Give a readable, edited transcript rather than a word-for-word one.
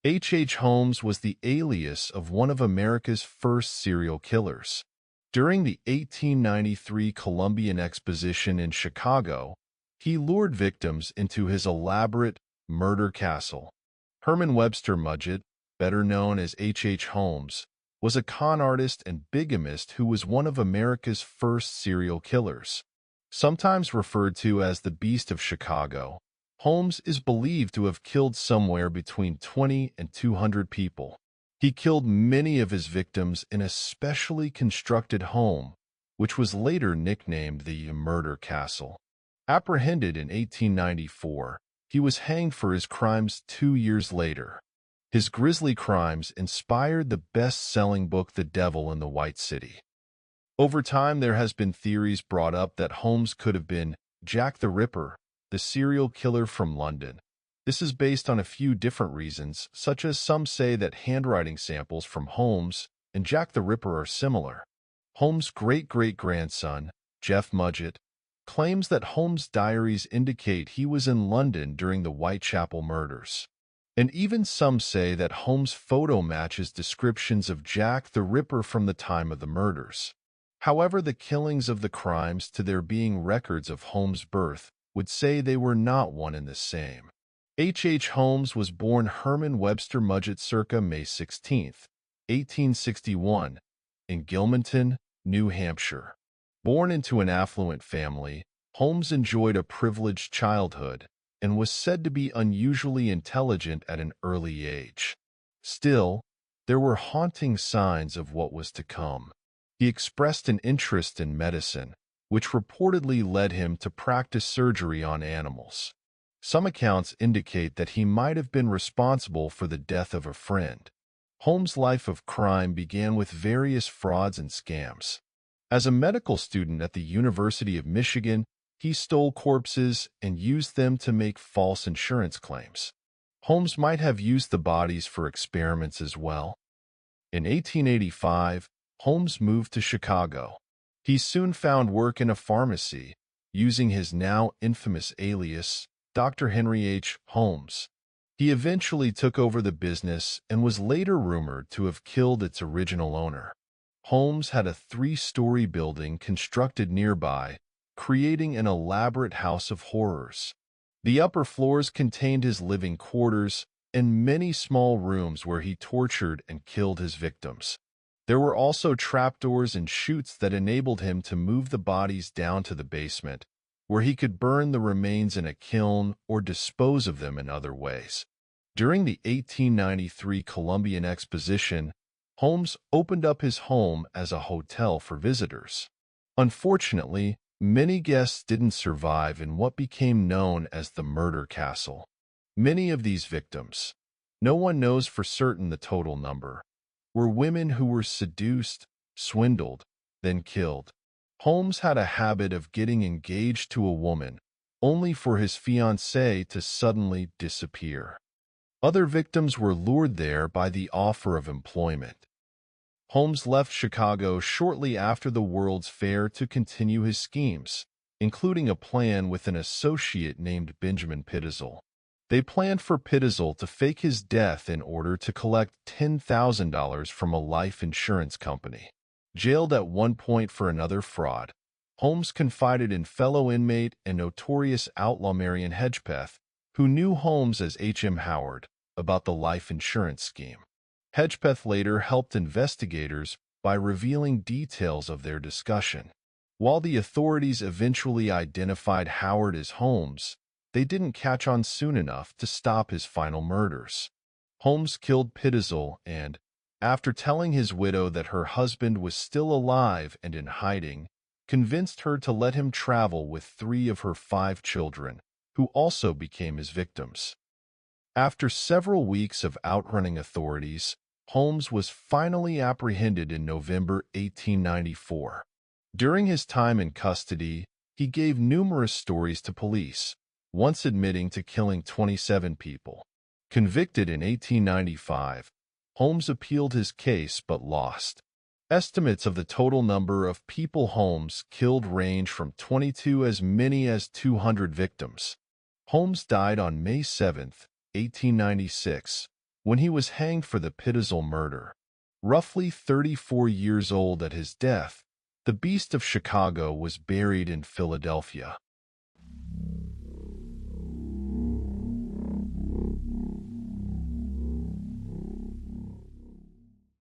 H. Holmes was the alias of one of America's first serial killers. During the 1893 Columbian Exposition in Chicago, he lured victims into his elaborate murder castle. Herman Webster Mudgett, better known as H. Holmes, was a con artist and bigamist who was one of America's first serial killers. Sometimes referred to as the Beast of Chicago, Holmes is believed to have killed somewhere between 20 and 200 people. He killed many of his victims in a specially constructed home, which was later nicknamed the Murder Castle. Apprehended in 1894, he was hanged for his crimes 2 years later. His grisly crimes inspired the best-selling book The Devil in the White City. Over time, there has been theories brought up that Holmes could have been Jack the Ripper, the serial killer from London. This is based on a few different reasons, such as some say that handwriting samples from Holmes and Jack the Ripper are similar. Holmes' great-great-grandson, Jeff Mudgett, claims that Holmes' diaries indicate he was in London during the Whitechapel murders. And even some say that Holmes' photo matches descriptions of Jack the Ripper from the time of the murders. However, the killings of the crimes to there being records of Holmes' birth would say they were not one and the same. H. Holmes was born Herman Webster Mudgett circa May 16, 1861, in Gilmanton, New Hampshire. Born into an affluent family, Holmes enjoyed a privileged childhood and was said to be unusually intelligent at an early age. Still, there were haunting signs of what was to come. He expressed an interest in medicine, which reportedly led him to practice surgery on animals. Some accounts indicate that he might have been responsible for the death of a friend. Holmes' life of crime began with various frauds and scams. As a medical student at the University of Michigan, he stole corpses and used them to make false insurance claims. Holmes might have used the bodies for experiments as well. In 1885, Holmes moved to Chicago. He soon found work in a pharmacy, using his now infamous alias, Dr. Henry H. Holmes. He eventually took over the business and was later rumored to have killed its original owner. Holmes had a 3-story building constructed nearby, creating an elaborate house of horrors. The upper floors contained his living quarters and many small rooms where he tortured and killed his victims. There were also trapdoors and chutes that enabled him to move the bodies down to the basement, where he could burn the remains in a kiln or dispose of them in other ways. During the 1893 Columbian Exposition, Holmes opened up his home as a hotel for visitors. Unfortunately, many guests didn't survive in what became known as the Murder Castle. Many of these victims, no one knows for certain the total number, were women who were seduced, swindled, then killed. Holmes had a habit of getting engaged to a woman, only for his fiancée to suddenly disappear. Other victims were lured there by the offer of employment. Holmes left Chicago shortly after the World's Fair to continue his schemes, including a plan with an associate named Benjamin Pitezel. They planned for Pitezel to fake his death in order to collect $10,000 from a life insurance company. Jailed at one point for another fraud, Holmes confided in fellow inmate and notorious outlaw Marion Hedgepeth, who knew Holmes as H.M. Howard, about the life insurance scheme. Hedgepeth later helped investigators by revealing details of their discussion. While the authorities eventually identified Howard as Holmes, they didn't catch on soon enough to stop his final murders. Holmes killed Pitezel and, after telling his widow that her husband was still alive and in hiding, convinced her to let him travel with 3 of her 5 children, who also became his victims. After several weeks of outrunning authorities, Holmes was finally apprehended in November 1894. During his time in custody, he gave numerous stories to police, once admitting to killing 27 people. Convicted in 1895, Holmes appealed his case but lost. Estimates of the total number of people Holmes killed range from 22 as many as 200 victims. Holmes died on May 7, 1896, when he was hanged for the Pitzel murder. Roughly 34 years old at his death, the Beast of Chicago was buried in Philadelphia.